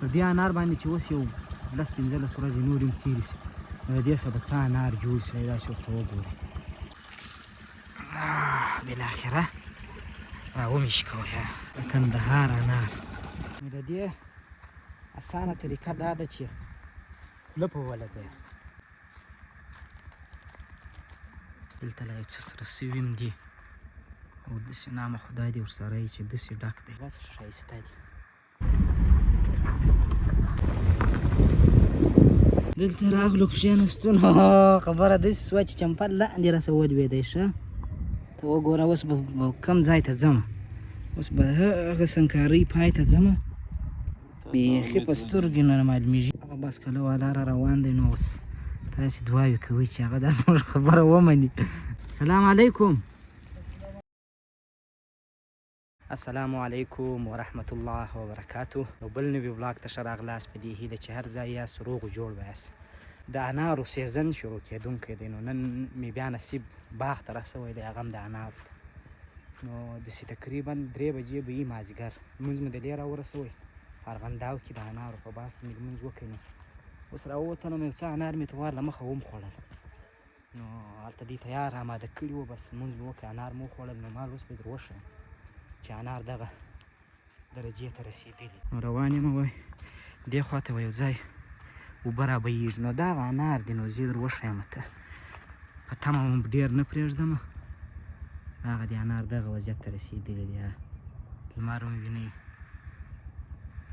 پر دې انار باندې چې اوس یو 10-15 ورځې نور هم تېرې شي نو د دې څخه به څه انار جوړ شي داسې ورته وګورو. بالاخره راومیشکوی د کندهار انار. نو د دې اسانه طریقه دا ده چې خوله په ولګوئ. دلته لا یو څه سره سوي هم دي او داسې نامه خدای دې ورسره وي چې داسې ډک دی. بس ښایسته دي. دلته راغلو کښېنستو نو خبره داسې شوه چې چمپل لاندې راسه ولوېدی. ښه ته وګوره اوس به کوم ځای ته ځمه. اوس به هغه سنګکارۍ پای ته ځمه. بیخي په سترګو نه معلومېږي. هغه باسکله والا را روان دی نو اوس تاسې دعاوې کوئ چې هغه دا زموږ خبره ومني. سلام علیکم. السلام علیکم ورحمت الله وبرکاتو. یو بل نوي ولاګ ته ښه راغلاست په دې هیله چې هر ځای یاست روغ و جوړ به یاست. د انارو سیزن شروع کېدونکی دی نو نن مې بیا نصیب باغ ته رسوی دی هغه هم د انارو ته. نو داسې تقریبا 3 بجې به وي مازدیګر. لمونځ مې د دې راورسوی په ارغنداو کې د انارو په باغ کې مې لمونځ وکړی. نو اوس راووتلم یو څه انار مې توار له مخه وم خوړل. نو هلته دې تیار اماده کړي وو بس لمونځ مې وکړ انار مو وخوړل. نو مال اوس به در وښیم چې انار دغه درجې ته رسېدلي. نو روان یم وایي دې خوا ته یو ځای اوبه رابهیږي نو دغه انار دی. نو زه در وښیم ته په تمه مو ډېر نه پرېږدمه. هغه د انار دغه وضعیت ته رسېدلی دی. لمر هم وینئ.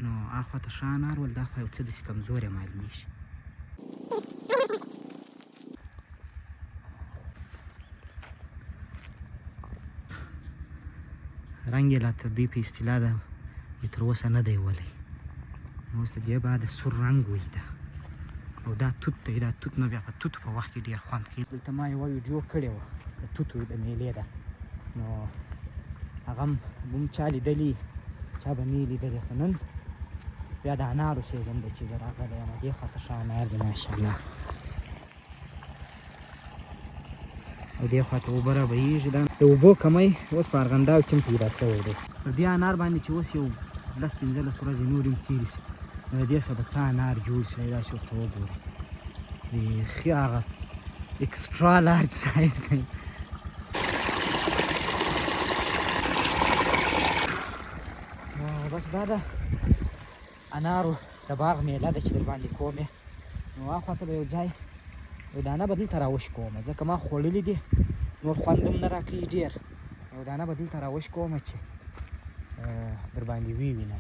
نو اخوا ته ښه انار ول دا خوا یو څه داسې کمزوری معلومېږي. رنګ یې لا تر دوی په اصطلاح ده چې تر اوسه نه دی ولی. نو اوس د دې بعد سور رنګ وي ده او دا توت دی. دا توت نو بیا په توتو په وخت کې ډېر خوند کوي. دلته ما یوه ویډیو کړې وه د توتو د میلې ده. نو هغه هم چا لیدلي چا به نه یې لیدلي. خو نن بیا د انارو سیزن دی چې زه راغلی یم. دې خوا ته ښه انار دی ماشاءالله. او دې خوا ته اوبه رابهیږي. دا د اوبو کمی اوس په ارغنداو کې هم پیدا شوی دی. پر دې انار باندې چې اوس یو 10-15 ورځې نور هم تېرې شي نو د دې څخه به څه انار جوړ شي داسې ورته وګورو. بیخي هغه اکسټرا لارج سایز دی. بس دا ده انارو د باغ میله ده چې در باندې کوم یې. نو هاخوا ته به یو ځای یو دانه به دلته راوشکوم ځکه ما خوړلي دي نور خوند هم نه راکوي ډېر. یو دانه به دلته راوشکوم چې در باندې ووینه.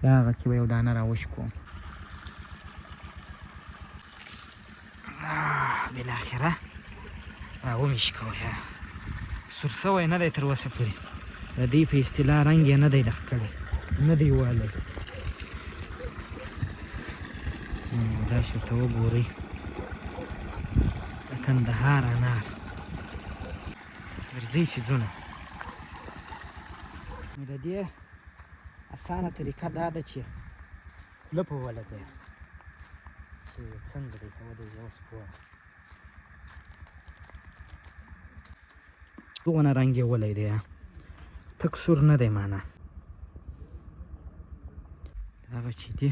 د هغه کې به یو دانه راوشکوم. بالاخره راومیشکوی. سور سوی نه دی تر اوسه پورې. د دې په اصطلاح رنګ یې نه دی ډک کړی نه دی والی. داسې ورته وګورئ د کندهار انار ورځئ څیزونه. نو د دې اسانه طریقه دا ده چې خوله په ولګوئ چې څنګه دی. ته ودرېږه اوس ګوره دغونه رنګ یې ولی دی. تک سور نه دی معنا. هغه چې دی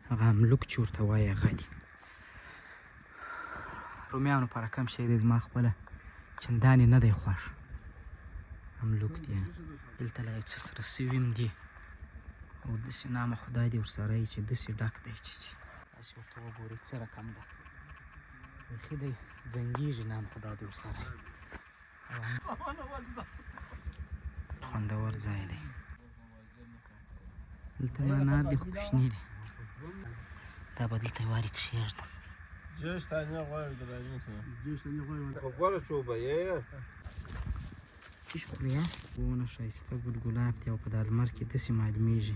هغه املوک چې ورته وایي هغه دی. رومیانو په رقم شی دی زما خپله چندانې نه دی خوښ. املوک دی. دلته لا یو څه سره سوي هم دي او داسې نامه خدای دې ورسره وي چې داسې ډک دی چې داسې ورته وګورئ څه رقم ده. بیخي دی زنګېږي نام خدای دې ورسره وي. خوندور ځای دی. دلته ما انار دی خو کوچني دی. دا به دلته یې وارې کښېږدم. چی خوري ونه ښایسته ګل ګلاب دی او په دا لمر کې داسې معلومېږي.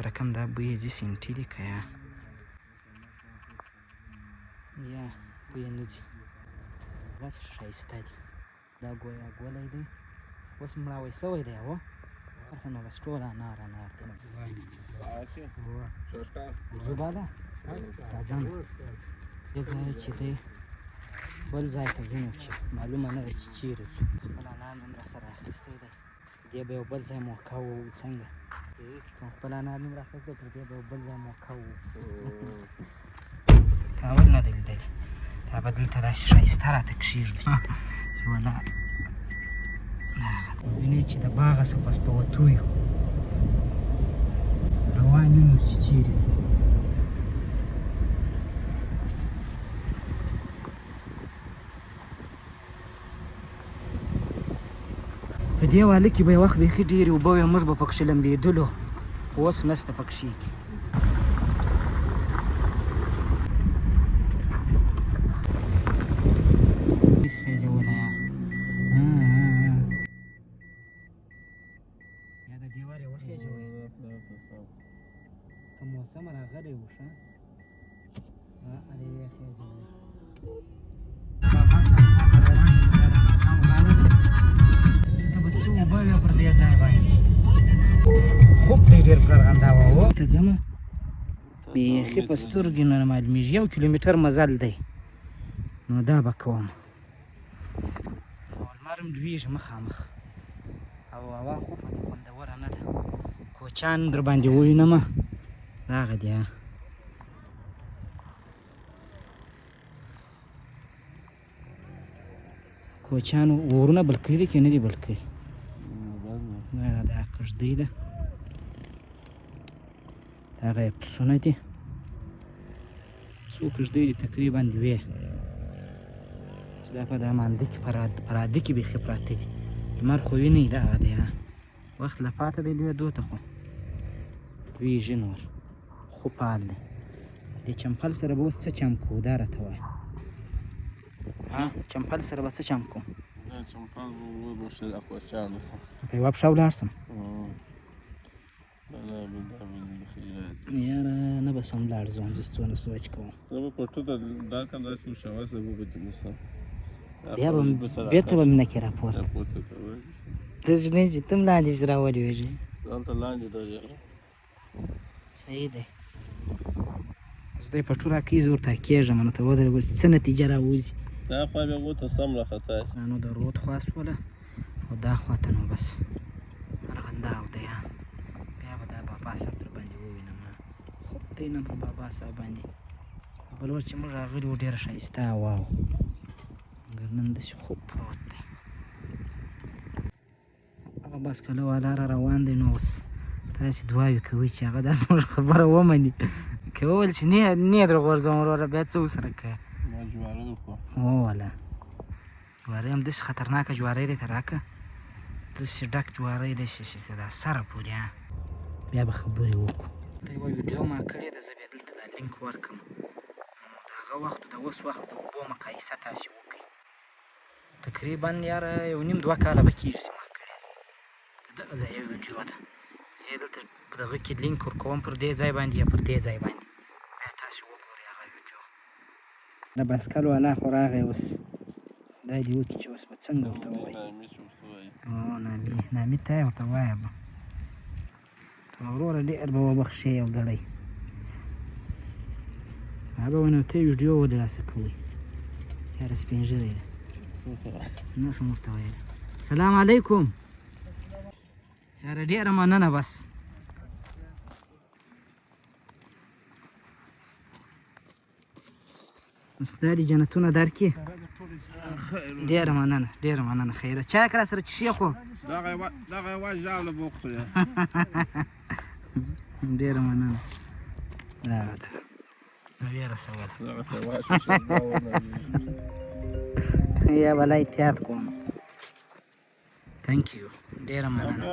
رقم دا بوی یې ځي سینټي دی که یا بوی یې نه ځي. داسې ښایسته دی. دا ګویا ګولی دی اوس مړاوی شوی دی. هو خو نو بس ټول انار دی. ځو بالا راځم دې ځای چې دی بل ځای ته ځو چې معلومه نه ده چې چیرې ځو. خپل انار مې هم راسره اخیستی دی. دې به یو بل ځای موقع ووایو څنګه خپل انار نیم راخسته تر دې به بل ځای موقع و تا ول نه دی لیدلی دا به دلته داسې ښایسته راته کښېږدي چې ولا وینې چې د باغه څه پس په وتو یو روان یو نو چې چیرې ځو په دې واله کې به یې وخت بیخي ډېرې اوبه وې موږ به پکښې لمبېدلو خو اوس نشته پکښې کې خېژوله یا د دیوار یې وخېژوئ که موسم راغلی و ښه ادې یې خېژوئ دلته به څه اوبه وې پر دې ځای باندې خوب دی ډېر پرارغنداوه و ته ځمه بیخي په سترګې نه معلومېږي 1 کیلومتر مزل دی نو دا به کوم او لمر هم لوېږي مخامخ او هوا خو په دې خوندوره نه ده کوچیان در باندې ووینمه راغه دي کوچیانو ورونه بل کړي دي که نه دي بل کړي دا کږدۍ ده دغه یې پسونه دي څو کږدۍ دي تقریبا 2 چې دا په دا مانده کې پراده کې بیخي پراته دي لمر خو وینئ دغه دی وخت لا پاته دی لوېدو ته خو لوېږي نور خو فعال دی دې چمپل سره به اوس څه چم کوو دا راته وایه چمپل سره به څه چم کوو چمپل به وبخښې د کوچیانو سره په یوه پښه ولاړ شم یاره نه به سم لاړ ځم زه څونه سوچ کوم زه به پټو ته دا که داسې وشوه زه به جلسم بیا به بېرته به مینه کې راپورته داسې نه چې ته هم لاندې پسې راولوېږې دلته لاندې درېږم صحیح دی اوس دی پټو راکوي زه ورته کېږم نو ته ودرېږه څه نتیجه راوځي دا خوا بیا ورته سم راخطا شي نو د رود خوا شوله او دا خواته نو بس ارغنداو دی بیا به دا بابا صاحب در باندې ووینم خوب دی نه پر بابا صاحب باندې بل ور چې موږ راغلي وو ډېره ښایسته هوا وه مګر نن داسې خوب پروت دی هغه بس کله والا را روان دی نو اوس تاسې دعاوې کوئ چې هغه دا زموږ خبره ومني که وویل چې نه در غورځوم وروره بیا څه ورسره کوې ما جواری وکړه هو والا جواری هم داسې خطرناکه جواری دی ته راکړه داسې ډک جواری دی چې دا سره پورې بیا به خبرې وکړو ته یوه ویډیو ما کړې ده زه بیا دلته دا لینک ورکړم نو د هغه وخت د اوس وخت د اوبو مقایسه تاسې وکړئ تقریبا یاره 1.5-2 کاله به کېږي چې ما کړې ده د دغه ځای یوه ویډیو ده زه یې دلته په دغه کې لینک ورکوم پر دې ځای باندې یا پر دې ځای باندې بیا تاسې وګورئ هغه ویډیو د بایسکل والا خو راغی اوس خدای دې وکړي چې اوس به څنګه ورته ووایي نامي ته یې ورته وایه به ته وروره ډېر به وبخښې یو ګړی هغه به نو ته ویډیو ودراسه کوئ یاره سپین ږیری دی نه شم ورته ویلی سلام علیکم یاره ډېره مننه بس بس خدای دې جنتونه درکړي ډېره مننه خیره چای که راسره څښې خو دغه یوه ژاوله به وخورو ډېره مننه دغه ده نو یې رسوله یا بلا احتیاط کوم تhank you ډېره مننه